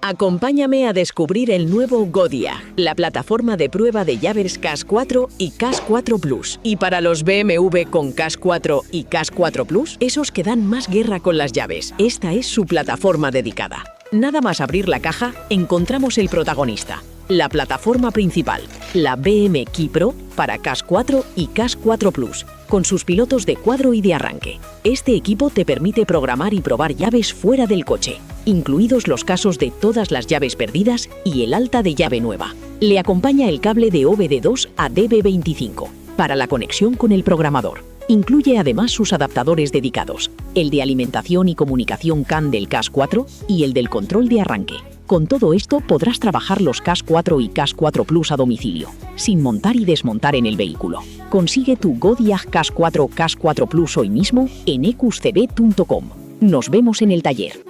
Acompáñame a descubrir el nuevo Godiag, la plataforma de prueba de llaves CAS4 y CAS4 Plus. Y para los BMW con CAS4 y CAS4 Plus, esos que dan más guerra con las llaves, esta es su plataforma dedicada. Nada más abrir la caja, encontramos el protagonista, la plataforma principal, la BM Key Pro para CAS4 y CAS4 Plus, con sus pilotos de cuadro y de arranque. Este equipo te permite programar y probar llaves fuera del coche, incluidos los casos de todas las llaves perdidas y el alta de llave nueva. Le acompaña el cable de OBD2 DB25 para la conexión con el programador. Incluye además sus adaptadores dedicados, el de alimentación y comunicación CAN del CAS4 y el del control de arranque. Con todo esto podrás trabajar los CAS4 y CAS4 Plus a domicilio, sin montar y desmontar en el vehículo. Consigue tu Godiag CAS4 CAS4 Plus hoy mismo en ECUsCB.com. Nos vemos en el taller.